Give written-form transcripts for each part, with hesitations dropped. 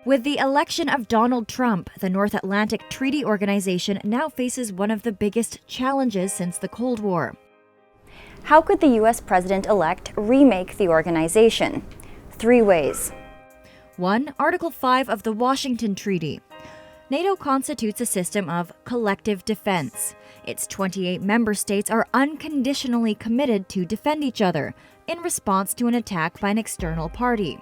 With the election of Donald Trump, the North Atlantic Treaty Organization now faces one of the biggest challenges since the Cold War. How could the U.S. president-elect remake the organization? 3 ways. 1. Article 5 of the Washington Treaty. NATO constitutes a system of collective defense. Its 28 member states are unconditionally committed to defend each other in response to an attack by an external party.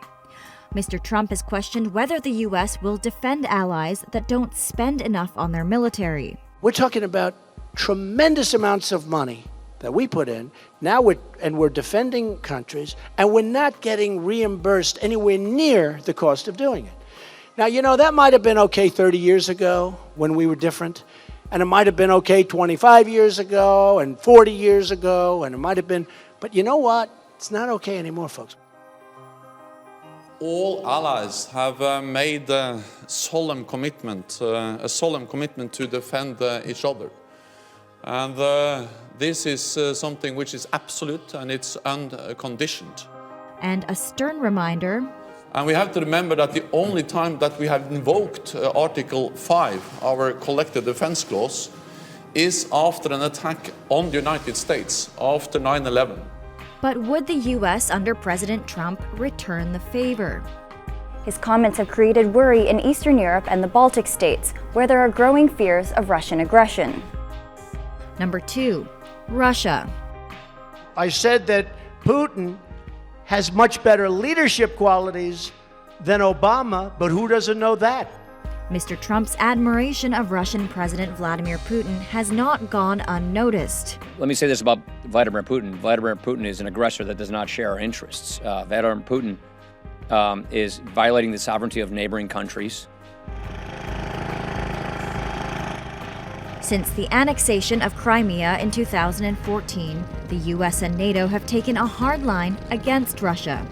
Mr. Trump has questioned whether the U.S. will defend allies that don't spend enough on their military. We're talking about tremendous amounts of money that we put in. Now we're defending countries, and we're not getting reimbursed anywhere near the cost of doing it. Now, you know, that might have been okay 30 years ago when we were different, and it might have been okay 25 years ago and 40 years ago, and it might have been, but you know what? It's not okay anymore, folks. All allies have made a solemn commitment to defend each other. And this is something which is absolute and it's unconditioned. And a stern reminder. And we have to remember that the only time that we have invoked Article 5, our collective defense clause, is after an attack on the United States, after 9/11. But would the U.S. under President Trump return the favor? His comments have created worry in Eastern Europe and the Baltic states, where there are growing fears of Russian aggression. Number 2, Russia. I said that Putin has much better leadership qualities than Obama, but who doesn't know that? Mr. Trump's admiration of Russian President Vladimir Putin has not gone unnoticed. Let me say this about Vladimir Putin. Vladimir Putin is an aggressor that does not share our interests. Vladimir Putin is violating the sovereignty of neighboring countries. Since the annexation of Crimea in 2014, the U.S. and NATO have taken a hard line against Russia.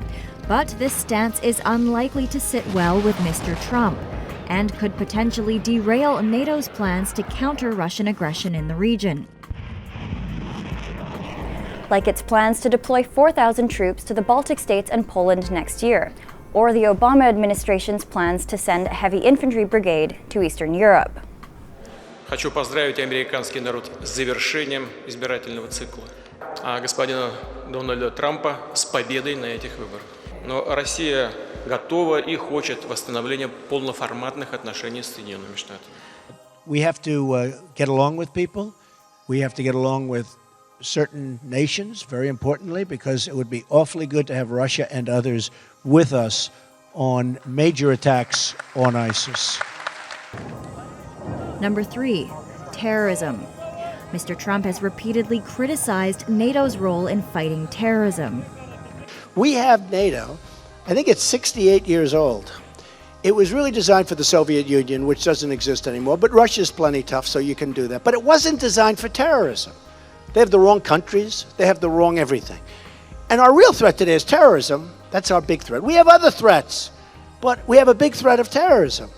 But this stance is unlikely to sit well with Mr. Trump, and could potentially derail NATO's plans to counter Russian aggression in the region. Like its plans to deploy 4,000 troops to the Baltic states and Poland next year, or the Obama administration's plans to send a heavy infantry brigade to Eastern Europe. Хочу поздравить американский народ с завершением избирательного цикла, а господина Дональда Трампа с победой на этих выборах. Но Россия готова и хочет восстановления полноформатных отношений с Соединенными Штатами. We have to get along with people. We have to get along with certain nations, very importantly, because it would be awfully good to have Russia and others with us on major attacks on ISIS. Number 3, terrorism. Mr. Trump has repeatedly criticized NATO's role in fighting terrorism. We have NATO. I think it's 68 years old. It was really designed for the Soviet Union, which doesn't exist anymore, but Russia's plenty tough, so you can do that. But it wasn't designed for terrorism. They have the wrong countries. They have the wrong everything. And our real threat today is terrorism. That's our big threat. We have other threats, but we have a big threat of terrorism.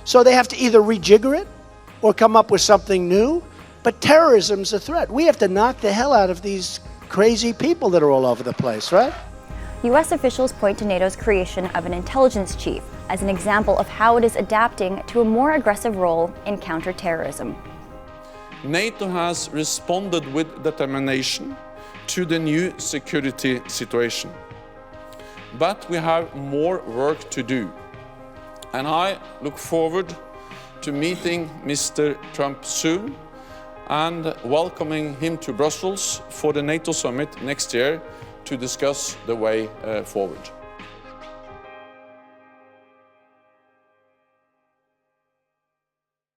So they have to either rejigger it or come up with something new. But terrorism's a threat. We have to knock the hell out of these crazy people that are all over the place, right? U.S. officials point to NATO's creation of an intelligence chief as an example of how it is adapting to a more aggressive role in counterterrorism. NATO has responded with determination to the new security situation. But we have more work to do. And I look forward to meeting Mr. Trump soon and welcoming him to Brussels for the NATO summit next year to discuss the way forward.